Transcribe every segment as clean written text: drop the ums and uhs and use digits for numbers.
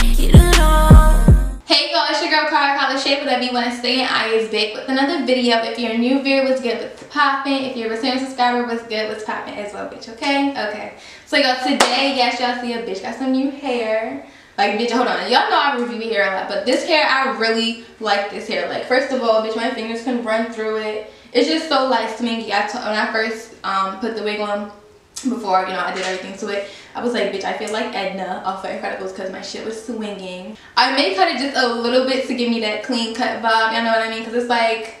Hey y'all, it's your girl kylashaiibooking. Whatever you want to say, I is back with another video. If you're a new viewer, what's good, what's poppin'? If you're a returning subscriber, what's good, what's poppin' as well, bitch, okay? So y'all, today, yes, y'all see a bitch got some new hair. Like, bitch, hold on. Y'all know I review hair a lot, but this hair, I really like this hair. Like, first of all, bitch, my fingers can run through it. It's just so, like, sminky. When I first put the wig on, before, you know, I did everything to it, I was like, bitch, I feel like Edna off of Incredibles because my shit was swinging. I may cut it just a little bit to give me that clean cut vibe, you know what I mean? Because it's like,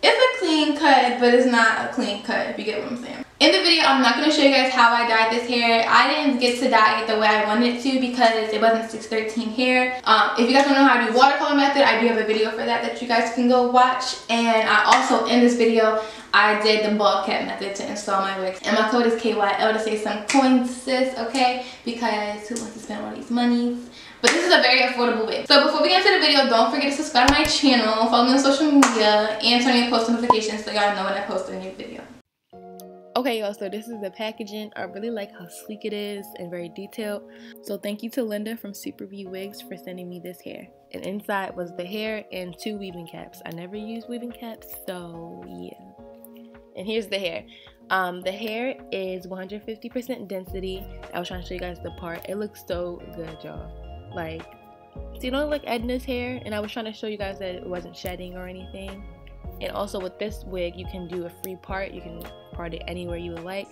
it's a clean cut, but it's not a clean cut, if you get what I'm saying. In the video, I'm not going to show you guys how I dyed this hair. I didn't get to dye it the way I wanted it to because it wasn't 613 hair. If you guys don't know how to do watercolor method, I do have a video for that you guys can go watch. And I also, in this video, I did the ball cap method to install my wigs. And my code is KYL to save some coins, sis, okay? Because who wants to spend all these monies? But this is a very affordable wig. So before we get into the video, don't forget to subscribe to my channel, follow me on social media, and turn on your post notifications so y'all know when I post a new video. Okay, y'all, so this is the packaging. I really like how sleek it is and very detailed. So thank you to Linda from Superbwigs for sending me this hair. And inside was the hair and 2 weaving caps. I never use weaving caps, so yeah. And here's the hair. The hair is 150% density. I was trying to show you guys the part. It looks so good, y'all. Like, so you know, like Edna's hair, and I was trying to show you guys that it wasn't shedding or anything. And also with this wig, you can do a free part. You can part it anywhere you would like.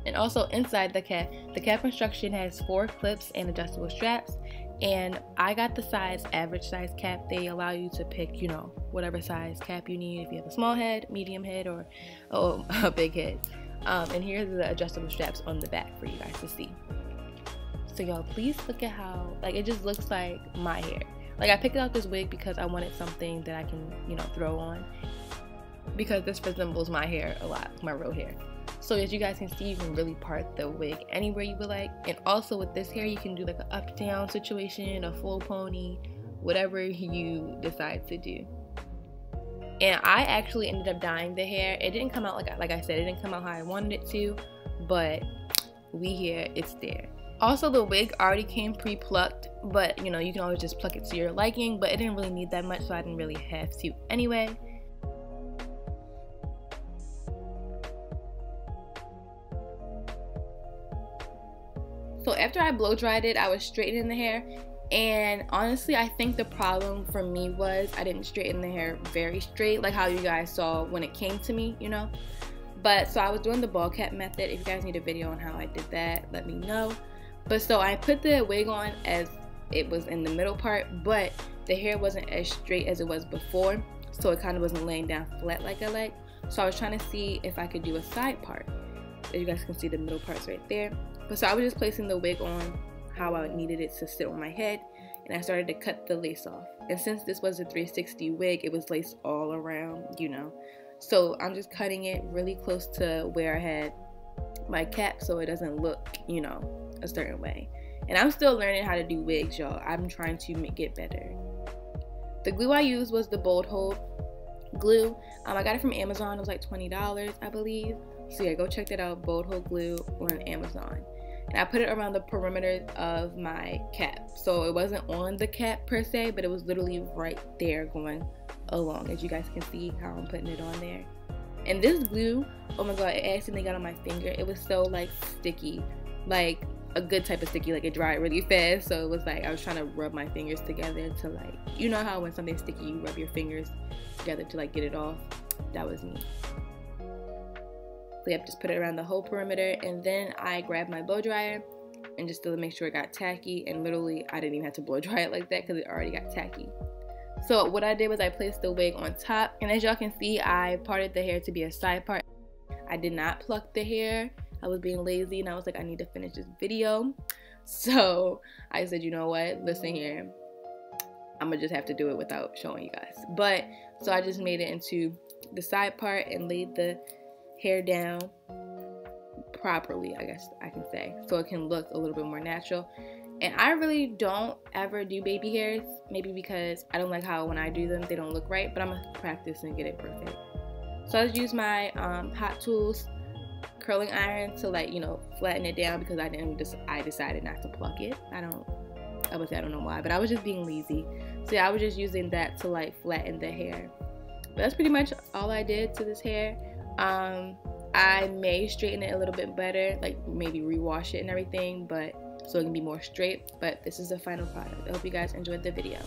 And also inside the cap construction has 4 clips and adjustable straps. And I got the size, average size cap. They allow you to pick, you know, whatever size cap you need if you have a small head, medium head, or a big head. And here's the adjustable straps on the back for you guys to see. So y'all, please look at how, like, it just looks like my hair. Like, I picked out this wig because I wanted something that I can, you know, throw on. Because this resembles my hair a lot, my real hair. So as you guys can see, you can really part the wig anywhere you would like. And also with this hair, you can do like an up-down situation, a full pony, whatever you decide to do. And I actually ended up dyeing the hair. It didn't come out like I said, it didn't come out how I wanted it to, but we here, it's there. Also, the wig already came pre-plucked, but you know, you can always just pluck it to your liking, but it didn't really need that much, so I didn't really have to anyway. So after I blow dried it, I was straightening the hair, and honestly, I think the problem for me was I didn't straighten the hair very straight, like how you guys saw when it came to me, you know. But so I was doing the ball cap method. If you guys need a video on how I did that, let me know. But so I put the wig on as it was in the middle part, but the hair wasn't as straight as it was before, so it kind of wasn't laying down flat like I like. So I was trying to see if I could do a side part. As you guys can see, the middle part's right there. But so I was just placing the wig on how I needed it to sit on my head, and I started to cut the lace off. And since this was a 360 wig, it was laced all around, you know. So I'm just cutting it really close to where I had my cap so it doesn't look, you know, a certain way. And I'm still learning how to do wigs, y'all. I'm trying to get better. The glue I used was the Bold Hold glue. I got it from Amazon. It was like $20, I believe. So yeah, go check that out, Bold Hold glue on Amazon. And I put it around the perimeter of my cap. So it wasn't on the cap per se, but it was literally right there going along. As you guys can see how I'm putting it on there. And this glue, oh my god, it accidentally got on my finger. It was so like sticky, like a good type of sticky, like it dried really fast. So it was like I was trying to rub my fingers together to, like, you know how when something's sticky you rub your fingers together to like get it off. That was me. So yep, just put it around the whole perimeter, and then I grabbed my blow dryer and just to make sure it got tacky, and literally I didn't even have to blow dry it like that because it already got tacky. So what I did was I placed the wig on top, and as y'all can see, I parted the hair to be a side part. I did not pluck the hair. I was being lazy, and I was like, I need to finish this video. So I said, you know what, listen here, I'm gonna just have to do it without showing you guys. But so I just made it into the side part and laid the hair down properly, I guess I can say, so it can look a little bit more natural. And I really don't ever do baby hairs, maybe because I don't like how when I do them they don't look right, but I'm gonna practice and get it perfect. So I just use my Hot Tools curling iron to, like, you know, flatten it down because I decided not to pluck it. I I would say I don't know why, but I was just being lazy. So yeah, I was just using that to like flatten the hair. But that's pretty much all I did to this hair. I may straighten it a little bit better, like maybe rewash it and everything, but so it can be more straight. But this is the final product. I hope you guys enjoyed the video.